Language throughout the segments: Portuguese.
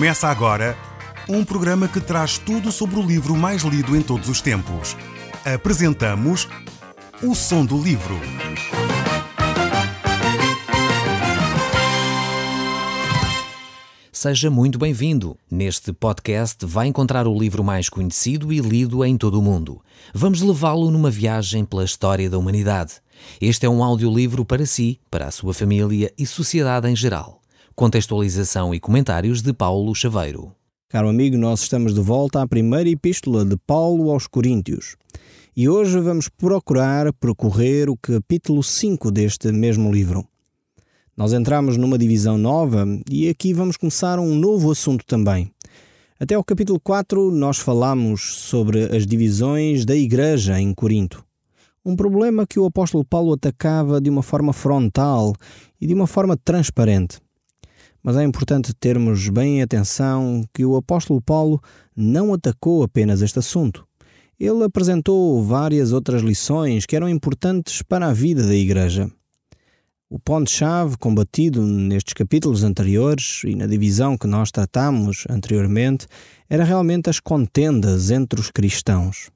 Começa agora um programa que traz tudo sobre o livro mais lido em todos os tempos. Apresentamos O Som do Livro. Seja muito bem-vindo. Neste podcast vai encontrar o livro mais conhecido e lido em todo o mundo. Vamos levá-lo numa viagem pela história da humanidade. Este é um audiolivro para si, para a sua família e sociedade em geral. Contextualização e comentários de Paulo Chaveiro. Caro amigo, nós estamos de volta à primeira epístola de Paulo aos Coríntios. E hoje vamos procurar percorrer o capítulo 5 deste mesmo livro. Nós entramos numa divisão nova e aqui vamos começar um novo assunto também. Até ao capítulo 4 nós falamos sobre as divisões da igreja em Corinto. Um problema que o apóstolo Paulo atacava de uma forma frontal e de uma forma transparente. Mas é importante termos bem atenção que o apóstolo Paulo não atacou apenas este assunto. Ele apresentou várias outras lições que eram importantes para a vida da igreja. O ponto-chave combatido nestes capítulos anteriores e na divisão que nós tratamos anteriormente era realmente as contendas entre os cristãos.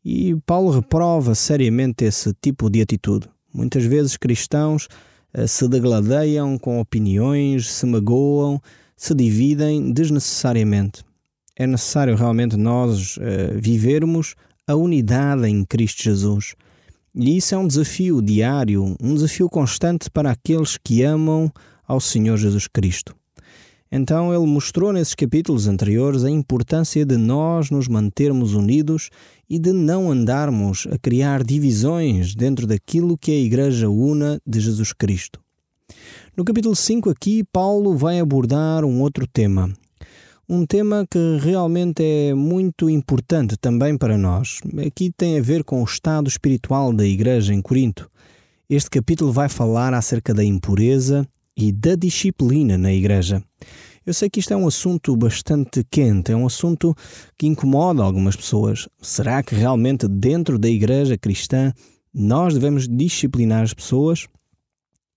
E Paulo reprova seriamente esse tipo de atitude. Muitas vezes cristãos se degladeiam com opiniões, se magoam, se dividem desnecessariamente. É necessário realmente nós vivermos a unidade em Cristo Jesus. E isso é um desafio diário, um desafio constante para aqueles que amam ao Senhor Jesus Cristo. Então ele mostrou nesses capítulos anteriores a importância de nós nos mantermos unidos e de não andarmos a criar divisões dentro daquilo que é a Igreja Una de Jesus Cristo. No capítulo 5 aqui, Paulo vai abordar um outro tema. Um tema que realmente é muito importante também para nós. Aqui tem a ver com o estado espiritual da Igreja em Corinto. Este capítulo vai falar acerca da impureza e da disciplina na Igreja. Eu sei que isto é um assunto bastante quente, é um assunto que incomoda algumas pessoas. Será que realmente dentro da Igreja cristã nós devemos disciplinar as pessoas?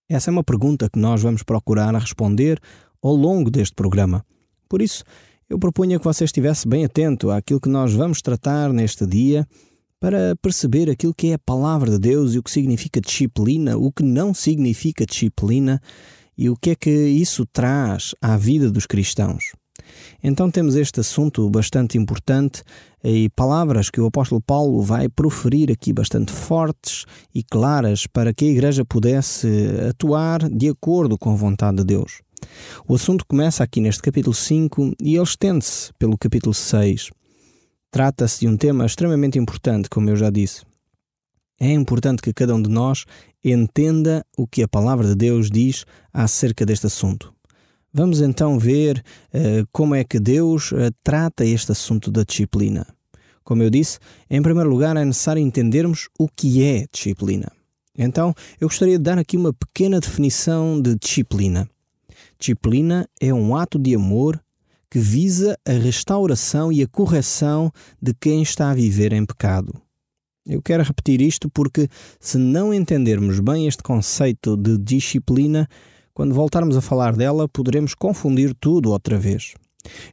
Essa é uma pergunta que nós vamos procurar responder ao longo deste programa. Por isso, eu propunha que você estivesse bem atento àquilo que nós vamos tratar neste dia para perceber aquilo que é a palavra de Deus e o que significa disciplina, o que não significa disciplina e o que é que isso traz à vida dos cristãos. Então temos este assunto bastante importante e palavras que o apóstolo Paulo vai proferir aqui bastante fortes e claras para que a igreja pudesse atuar de acordo com a vontade de Deus. O assunto começa aqui neste capítulo 5 e ele estende-se pelo capítulo 6. Trata-se de um tema extremamente importante, como eu já disse. É importante que cada um de nós entenda o que a palavra de Deus diz acerca deste assunto. Vamos então ver como é que Deus trata este assunto da disciplina. Como eu disse, em primeiro lugar é necessário entendermos o que é disciplina. Então, eu gostaria de dar aqui uma pequena definição de disciplina. Disciplina é um ato de amor que visa a restauração e a correção de quem está a viver em pecado. Eu quero repetir isto porque, se não entendermos bem este conceito de disciplina, quando voltarmos a falar dela, poderemos confundir tudo outra vez.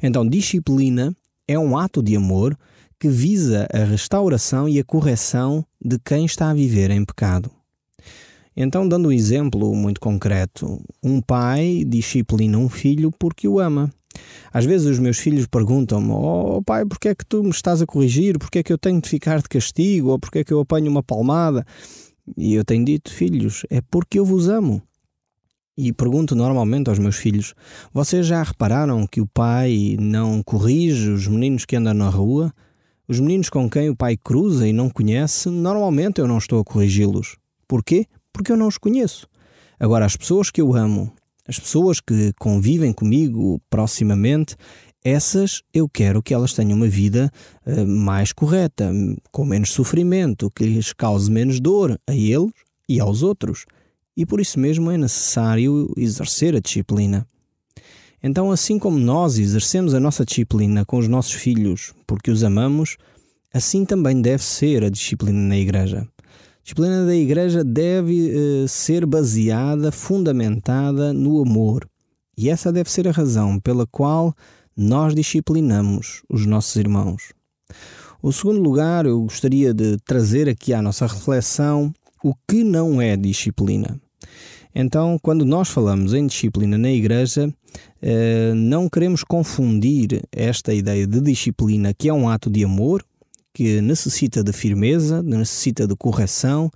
Então, disciplina é um ato de amor que visa a restauração e a correção de quem está a viver em pecado. Então, dando um exemplo muito concreto, um pai disciplina um filho porque o ama. Às vezes os meus filhos perguntam-me: "Oh pai, porquê é que tu me estás a corrigir? Porquê é que eu tenho de ficar de castigo? Ou porquê é que eu apanho uma palmada?" E eu tenho dito: "Filhos, é porque eu vos amo." E pergunto normalmente aos meus filhos: "Vocês já repararam que o pai não corrige os meninos que andam na rua? Os meninos com quem o pai cruza e não conhece, normalmente eu não estou a corrigi-los. Porquê? Porque eu não os conheço. Agora, as pessoas que eu amo, as pessoas que convivem comigo proximamente, essas eu quero que elas tenham uma vida mais correta, com menos sofrimento, que lhes cause menos dor a eles e aos outros. E por isso mesmo é necessário exercer a disciplina. Então, assim como nós exercemos a nossa disciplina com os nossos filhos porque os amamos, assim também deve ser a disciplina na igreja. A disciplina da igreja deve ser baseada, fundamentada no amor. E essa deve ser a razão pela qual nós disciplinamos os nossos irmãos. O segundo lugar, eu gostaria de trazer aqui à nossa reflexão o que não é disciplina. Então, quando nós falamos em disciplina na igreja, não queremos confundir esta ideia de disciplina, que é um ato de amor, que necessita de firmeza, necessita de correção,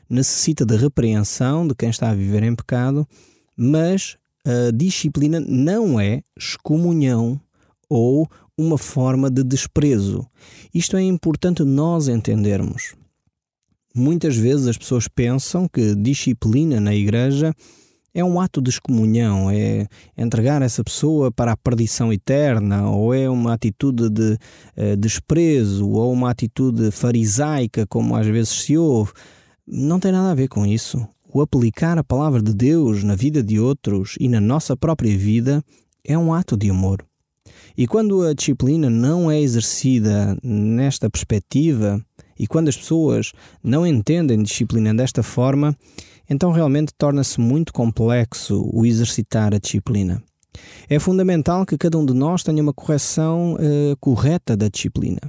necessita de repreensão de quem está a viver em pecado, mas a disciplina não é excomunhão ou uma forma de desprezo. Isto é importante nós entendermos. Muitas vezes as pessoas pensam que disciplina na igreja é um ato de excomunhão, é entregar essa pessoa para a perdição eterna, ou é uma atitude de desprezo, ou uma atitude farisaica, como às vezes se ouve. Não tem nada a ver com isso. O aplicar a palavra de Deus na vida de outros e na nossa própria vida é um ato de amor. E quando a disciplina não é exercida nesta perspectiva, e quando as pessoas não entendem disciplina desta forma, então realmente torna-se muito complexo o exercitar a disciplina. É fundamental que cada um de nós tenha uma correção correta da disciplina.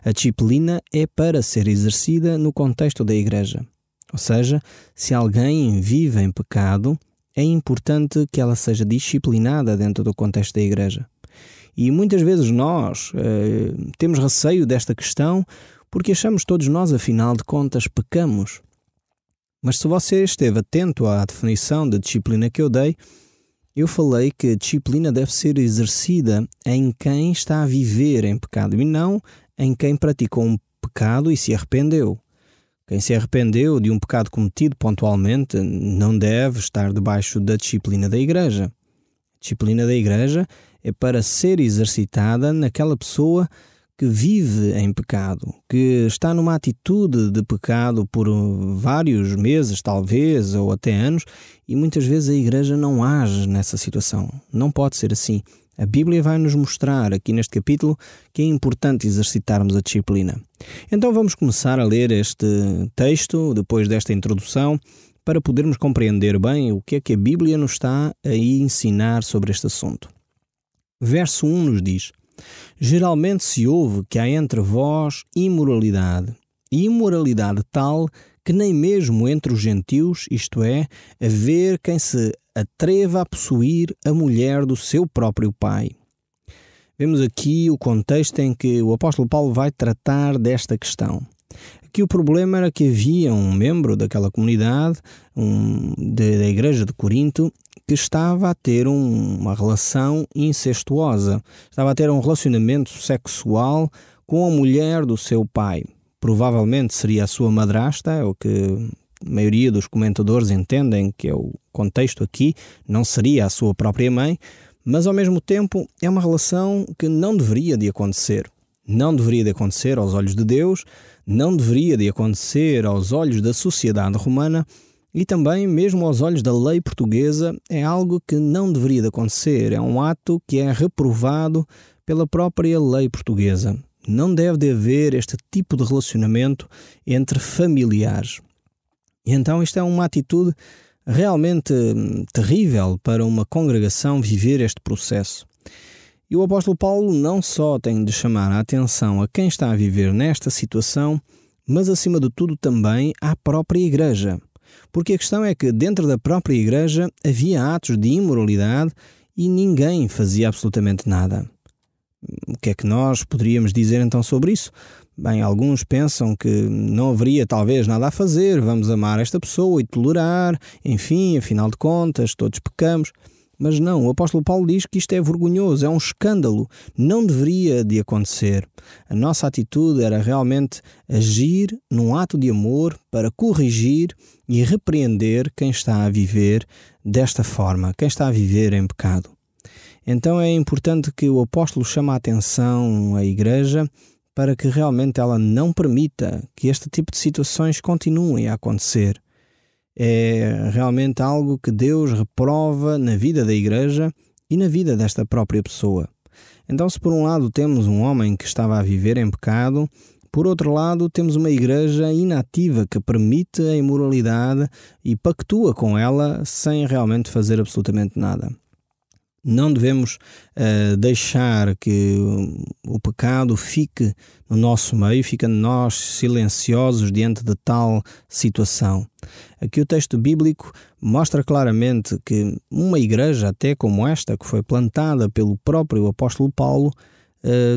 A disciplina é para ser exercida no contexto da igreja. Ou seja, se alguém vive em pecado, é importante que ela seja disciplinada dentro do contexto da igreja. E muitas vezes nós temos receio desta questão porque achamos todos nós, afinal de contas, pecamos. Mas se você esteve atento à definição de disciplina que eu dei, eu falei que a disciplina deve ser exercida em quem está a viver em pecado e não em quem praticou um pecado e se arrependeu. Quem se arrependeu de um pecado cometido pontualmente não deve estar debaixo da disciplina da igreja. A disciplina da igreja é para ser exercitada naquela pessoa que vive em pecado, que está numa atitude de pecado por vários meses, talvez, ou até anos, e muitas vezes a igreja não age nessa situação. Não pode ser assim. A Bíblia vai nos mostrar aqui neste capítulo que é importante exercitarmos a disciplina. Então vamos começar a ler este texto, depois desta introdução, para podermos compreender bem o que é que a Bíblia nos está a ensinar sobre este assunto. Verso 1 nos diz: geralmente se ouve que há entre vós imoralidade, e imoralidade tal que nem mesmo entre os gentios, isto é, haver quem se atreva a possuir a mulher do seu próprio pai. Vemos aqui o contexto em que o apóstolo Paulo vai tratar desta questão. Aqui o problema era que havia um membro daquela comunidade, da igreja de Corinto, que estava a ter uma relação incestuosa. Estava a ter um relacionamento sexual com a mulher do seu pai. Provavelmente seria a sua madrasta, é o que a maioria dos comentadores entendem que é o contexto aqui, não seria a sua própria mãe, mas ao mesmo tempo é uma relação que não deveria de acontecer. Não deveria de acontecer aos olhos de Deus, não deveria de acontecer aos olhos da sociedade romana e também mesmo aos olhos da lei portuguesa é algo que não deveria de acontecer. É um ato que é reprovado pela própria lei portuguesa. Não deve de haver este tipo de relacionamento entre familiares. E então isto é uma atitude realmente terrível para uma congregação viver este processo. E o apóstolo Paulo não só tem de chamar a atenção a quem está a viver nesta situação, mas acima de tudo também à própria igreja. Porque a questão é que dentro da própria igreja havia atos de imoralidade e ninguém fazia absolutamente nada. O que é que nós poderíamos dizer então sobre isso? Bem, alguns pensam que não haveria talvez nada a fazer, vamos amar esta pessoa e tolerar, enfim, afinal de contas, todos pecamos. Mas não, o apóstolo Paulo diz que isto é vergonhoso, é um escândalo, não deveria de acontecer. A nossa atitude era realmente agir num ato de amor para corrigir e repreender quem está a viver desta forma, quem está a viver em pecado. Então é importante que o apóstolo chame a atenção à igreja para que realmente ela não permita que este tipo de situações continuem a acontecer. É realmente algo que Deus reprova na vida da igreja e na vida desta própria pessoa. Então, se por um lado temos um homem que estava a viver em pecado, por outro lado temos uma igreja inativa que permite a imoralidade e pactua com ela sem realmente fazer absolutamente nada. Não devemos deixar que o pecado fique no nosso meio, fique nós silenciosos diante de tal situação. Aqui o texto bíblico mostra claramente que uma igreja, até como esta, que foi plantada pelo próprio apóstolo Paulo,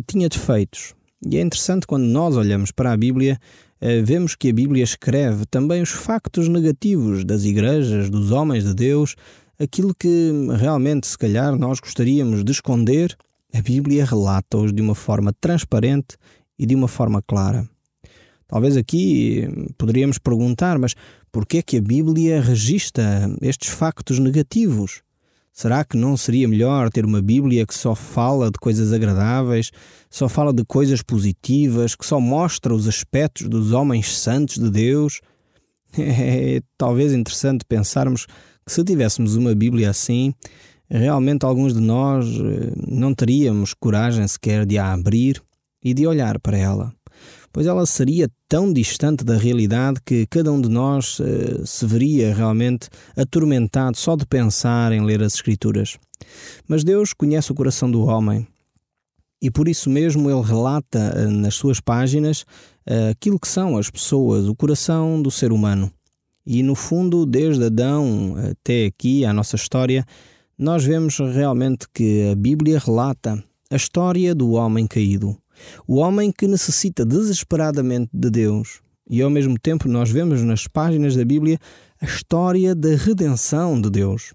tinha defeitos. E é interessante quando nós olhamos para a Bíblia, vemos que a Bíblia escreve também os factos negativos das igrejas, dos homens de Deus, aquilo que realmente, se calhar, nós gostaríamos de esconder, a Bíblia relata-os de uma forma transparente e de uma forma clara. Talvez aqui poderíamos perguntar, mas porquê é que a Bíblia registra estes factos negativos? Será que não seria melhor ter uma Bíblia que só fala de coisas agradáveis, só fala de coisas positivas, que só mostra os aspectos dos homens santos de Deus? É talvez interessante pensarmos que se tivéssemos uma Bíblia assim, realmente alguns de nós não teríamos coragem sequer de a abrir e de olhar para ela, pois ela seria tão distante da realidade que cada um de nós se veria realmente atormentado só de pensar em ler as Escrituras. Mas Deus conhece o coração do homem e por isso mesmo Ele relata nas suas páginas aquilo que são as pessoas, o coração do ser humano. E no fundo, desde Adão até aqui, a nossa história, nós vemos realmente que a Bíblia relata a história do homem caído. O homem que necessita desesperadamente de Deus. E ao mesmo tempo nós vemos nas páginas da Bíblia a história da redenção de Deus.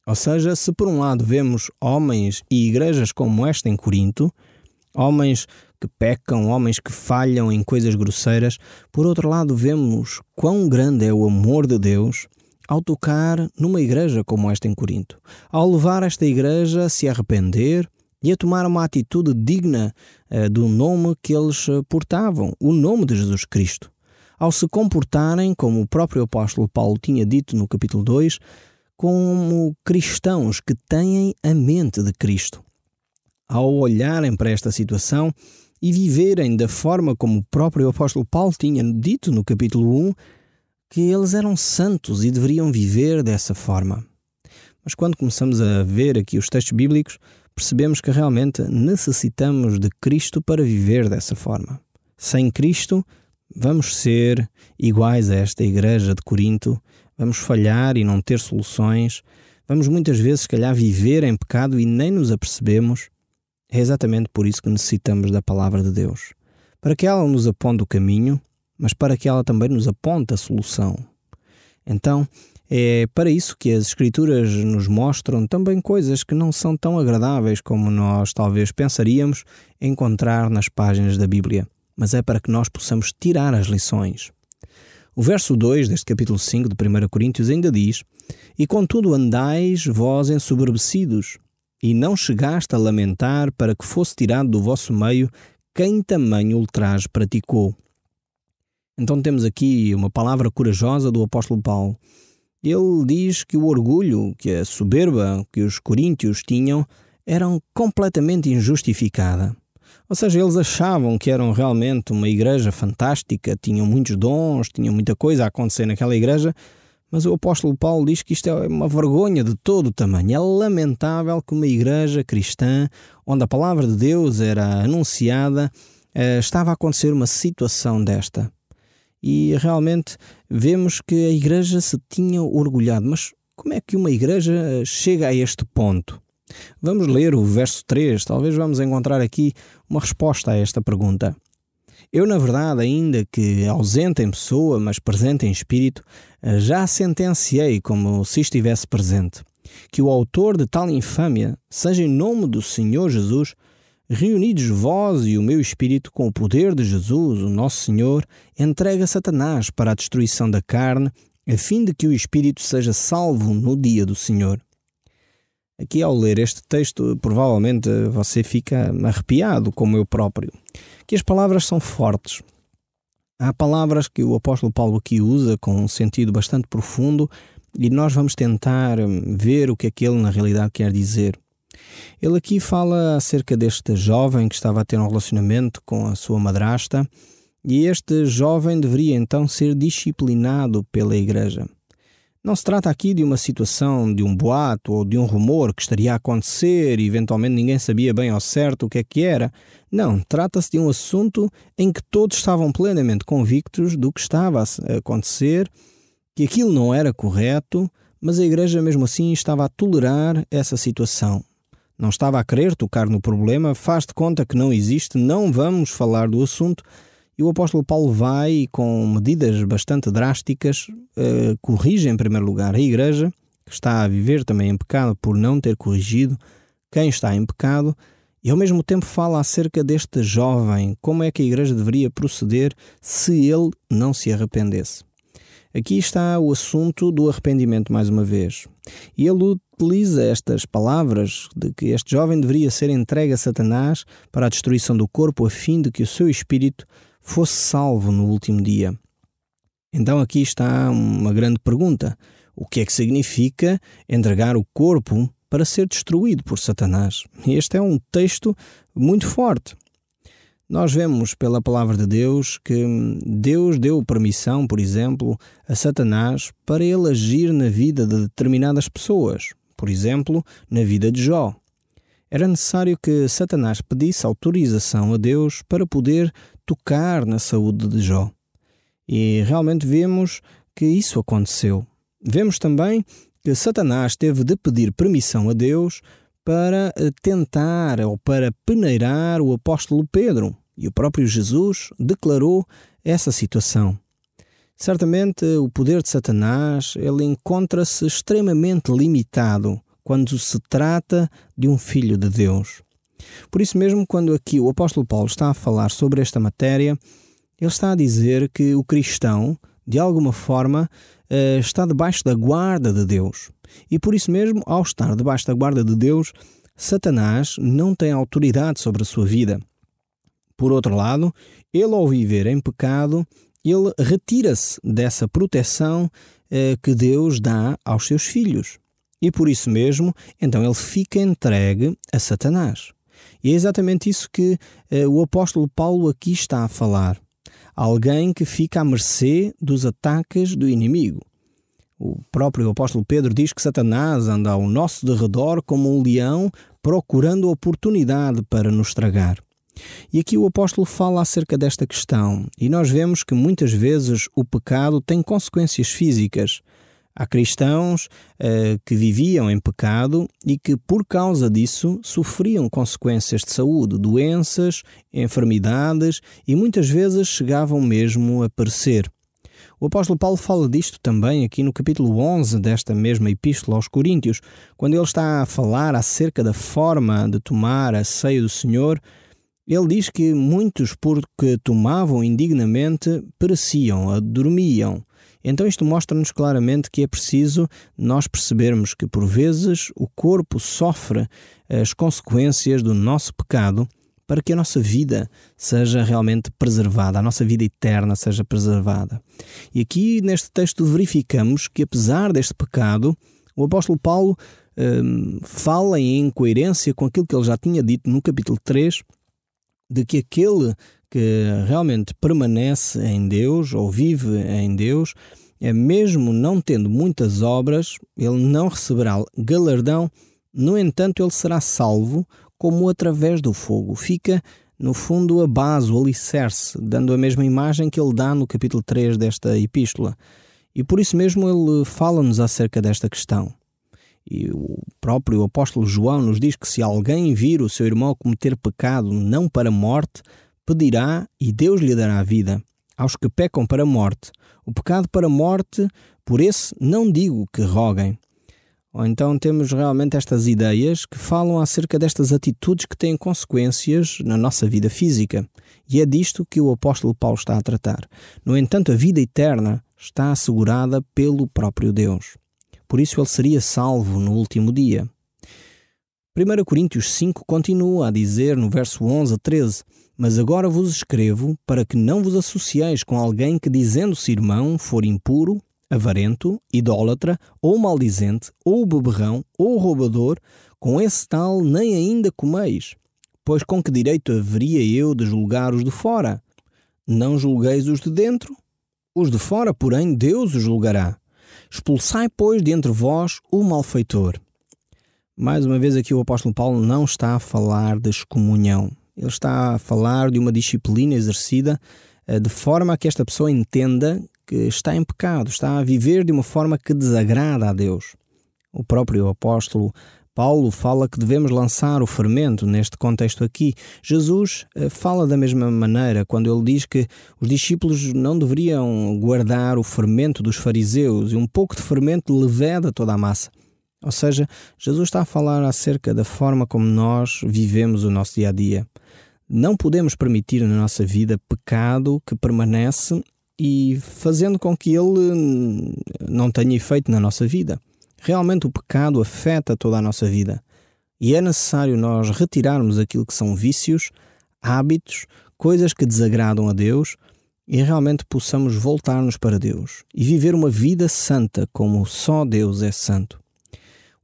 Ou seja, se por um lado vemos homens e igrejas como esta em Corinto, homens que pecam, homens que falham em coisas grosseiras, por outro lado vemos quão grande é o amor de Deus ao tocar numa igreja como esta em Corinto, ao levar esta igreja a se arrepender e a tomar uma atitude digna do nome que eles portavam, o nome de Jesus Cristo. Ao se comportarem, como o próprio apóstolo Paulo tinha dito no capítulo 2, como cristãos que têm a mente de Cristo. Ao olharem para esta situação e viverem da forma como o próprio apóstolo Paulo tinha dito no capítulo 1, que eles eram santos e deveriam viver dessa forma. Mas quando começamos a ver aqui os textos bíblicos, percebemos que realmente necessitamos de Cristo para viver dessa forma. Sem Cristo, vamos ser iguais a esta igreja de Corinto, vamos falhar e não ter soluções, vamos muitas vezes, se calhar, viver em pecado e nem nos apercebemos. É exatamente por isso que necessitamos da palavra de Deus. Para que ela nos aponte o caminho, mas para que ela também nos aponte a solução. Então, é para isso que as Escrituras nos mostram também coisas que não são tão agradáveis como nós talvez pensaríamos encontrar nas páginas da Bíblia, mas é para que nós possamos tirar as lições. O verso 2 deste capítulo 5 de 1 Coríntios ainda diz: "E contudo andais vós ensoberbecidos, e não chegaste a lamentar para que fosse tirado do vosso meio quem tamanho ultraje praticou." Então temos aqui uma palavra corajosa do apóstolo Paulo. Ele diz que o orgulho, que a soberba que os coríntios tinham, eram completamente injustificada. Ou seja, eles achavam que eram realmente uma igreja fantástica, tinham muitos dons, tinham muita coisa a acontecer naquela igreja, mas o apóstolo Paulo diz que isto é uma vergonha de todo o tamanho. É lamentável que uma igreja cristã, onde a palavra de Deus era anunciada, estava a acontecer uma situação desta. E realmente vemos que a igreja se tinha orgulhado. Mas como é que uma igreja chega a este ponto? Vamos ler o verso 3, talvez vamos encontrar aqui uma resposta a esta pergunta. "Eu, na verdade, ainda que ausente em pessoa, mas presente em espírito, já sentenciei como se estivesse presente, que o autor de tal infâmia, seja em nome do Senhor Jesus, reunidos vós e o meu espírito com o poder de Jesus, o nosso Senhor, entregue a Satanás para a destruição da carne, a fim de que o espírito seja salvo no dia do Senhor." Aqui, ao ler este texto, provavelmente você fica arrepiado, como eu próprio, que as palavras são fortes. Há palavras que o apóstolo Paulo aqui usa com um sentido bastante profundo e nós vamos tentar ver o que é que ele na realidade quer dizer. Ele aqui fala acerca deste jovem que estava a ter um relacionamento com a sua madrasta e este jovem deveria então ser disciplinado pela igreja. Não se trata aqui de uma situação, de um boato ou de um rumor que estaria a acontecer e eventualmente ninguém sabia bem ao certo o que é que era. Não, trata-se de um assunto em que todos estavam plenamente convictos do que estava a acontecer, que aquilo não era correto, mas a Igreja mesmo assim estava a tolerar essa situação. Não estava a querer tocar no problema, faz de conta que não existe, não vamos falar do assunto. E o apóstolo Paulo vai, com medidas bastante drásticas, corrige em primeiro lugar a Igreja, que está a viver também em pecado por não ter corrigido quem está em pecado, e ao mesmo tempo fala acerca deste jovem, como é que a Igreja deveria proceder se ele não se arrependesse. Aqui está o assunto do arrependimento mais uma vez. E ele utiliza estas palavras de que este jovem deveria ser entregue a Satanás para a destruição do corpo a fim de que o seu espírito fosse salvo no último dia. Então aqui está uma grande pergunta. O que é que significa entregar o corpo para ser destruído por Satanás? Este é um texto muito forte. Nós vemos pela palavra de Deus que Deus deu permissão, por exemplo, a Satanás para ele agir na vida de determinadas pessoas. Por exemplo, na vida de Jó. Era necessário que Satanás pedisse autorização a Deus para poder tocar na saúde de Jó. E realmente vemos que isso aconteceu. Vemos também que Satanás teve de pedir permissão a Deus para tentar ou para peneirar o apóstolo Pedro. E o próprio Jesus declarou essa situação. Certamente o poder de Satanás ele encontra-se extremamente limitado quando se trata de um filho de Deus. Por isso mesmo, quando aqui o apóstolo Paulo está a falar sobre esta matéria, ele está a dizer que o cristão, de alguma forma, está debaixo da guarda de Deus. E por isso mesmo, ao estar debaixo da guarda de Deus, Satanás não tem autoridade sobre a sua vida. Por outro lado, ele ao viver em pecado, ele retira-se dessa proteção que Deus dá aos seus filhos. E por isso mesmo, então ele fica entregue a Satanás. E é exatamente isso que o apóstolo Paulo aqui está a falar. Alguém que fica à mercê dos ataques do inimigo. O próprio apóstolo Pedro diz que Satanás anda ao nosso derredor como um leão procurando oportunidade para nos tragar. E aqui o apóstolo fala acerca desta questão. E nós vemos que muitas vezes o pecado tem consequências físicas. Há cristãos que viviam em pecado e que, por causa disso, sofriam consequências de saúde, doenças, enfermidades e muitas vezes chegavam mesmo a perecer. O apóstolo Paulo fala disto também aqui no capítulo 11 desta mesma epístola aos Coríntios, quando ele está a falar acerca da forma de tomar a ceia do Senhor. Ele diz que muitos, porque tomavam indignamente, pereciam, dormiam. Então isto mostra-nos claramente que é preciso nós percebermos que por vezes o corpo sofre as consequências do nosso pecado para que a nossa vida seja realmente preservada, a nossa vida eterna seja preservada. E aqui neste texto verificamos que apesar deste pecado, o apóstolo Paulo fala em incoerência com aquilo que ele já tinha dito no capítulo 3, de que aquele que realmente permanece em Deus ou vive em Deus, mesmo não tendo muitas obras, ele não receberá galardão, no entanto ele será salvo como através do fogo. Fica, no fundo, a base, o alicerce, dando a mesma imagem que ele dá no capítulo 3 desta epístola. E por isso mesmo ele fala-nos acerca desta questão. E o próprio apóstolo João nos diz que se alguém vir o seu irmão cometer pecado não para a morte, pedirá e Deus lhe dará a vida. Aos que pecam para a morte, o pecado para a morte, por esse não digo que roguem. Ou então temos realmente estas ideias que falam acerca destas atitudes que têm consequências na nossa vida física. E é disto que o apóstolo Paulo está a tratar. No entanto, a vida eterna está assegurada pelo próprio Deus. Por isso ele seria salvo no último dia. 1 Coríntios 5 continua a dizer no verso 11 a 13: Mas agora vos escrevo para que não vos associeis com alguém que, dizendo-se irmão, for impuro, avarento, idólatra, ou maldizente, ou beberrão, ou roubador, com esse tal nem ainda comeis. Pois com que direito haveria eu de julgar os de fora? Não julgueis os de dentro? Os de fora, porém, Deus os julgará. Expulsai, pois, de entre vós o malfeitor. Mais uma vez aqui o apóstolo Paulo não está a falar de excomunhão. Ele está a falar de uma disciplina exercida de forma a que esta pessoa entenda que está em pecado, está a viver de uma forma que desagrada a Deus. O próprio apóstolo Paulo fala que devemos lançar o fermento neste contexto aqui. Jesus fala da mesma maneira quando ele diz que os discípulos não deveriam guardar o fermento dos fariseus e um pouco de fermento leveda toda a massa. Ou seja, Jesus está a falar acerca da forma como nós vivemos o nosso dia-a-dia. Não podemos permitir na nossa vida pecado que permanece e fazendo com que ele não tenha efeito na nossa vida. Realmente o pecado afeta toda a nossa vida e é necessário nós retirarmos aquilo que são vícios, hábitos, coisas que desagradam a Deus e realmente possamos voltar-nos para Deus e viver uma vida santa como só Deus é santo.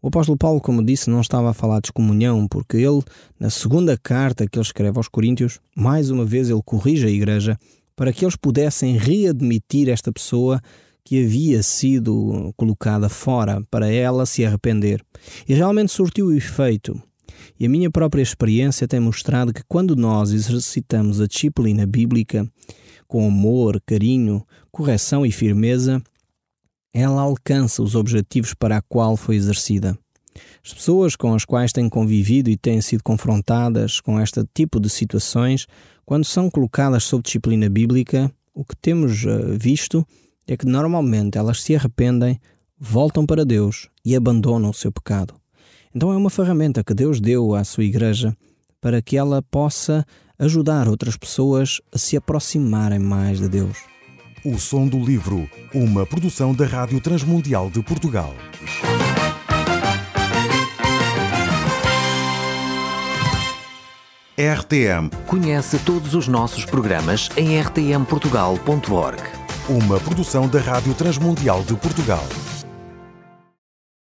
O apóstolo Paulo, como disse, não estava a falar de excomunhão porque ele, na segunda carta que ele escreve aos Coríntios, mais uma vez ele corrige a igreja para que eles pudessem readmitir esta pessoa que havia sido colocada fora, para ela se arrepender. E realmente surtiu o efeito. E a minha própria experiência tem mostrado que quando nós exercitamos a disciplina bíblica com amor, carinho, correção e firmeza, ela alcança os objetivos para a qual foi exercida. As pessoas com as quais têm convivido e têm sido confrontadas com este tipo de situações, quando são colocadas sob disciplina bíblica, o que temos visto é que normalmente elas se arrependem, voltam para Deus e abandonam o seu pecado. Então é uma ferramenta que Deus deu à sua igreja para que ela possa ajudar outras pessoas a se aproximarem mais de Deus. O Som do Livro, uma produção da Rádio Transmundial de Portugal. RTM. Conhece todos os nossos programas em rtmportugal.org. Uma produção da Rádio Transmundial de Portugal.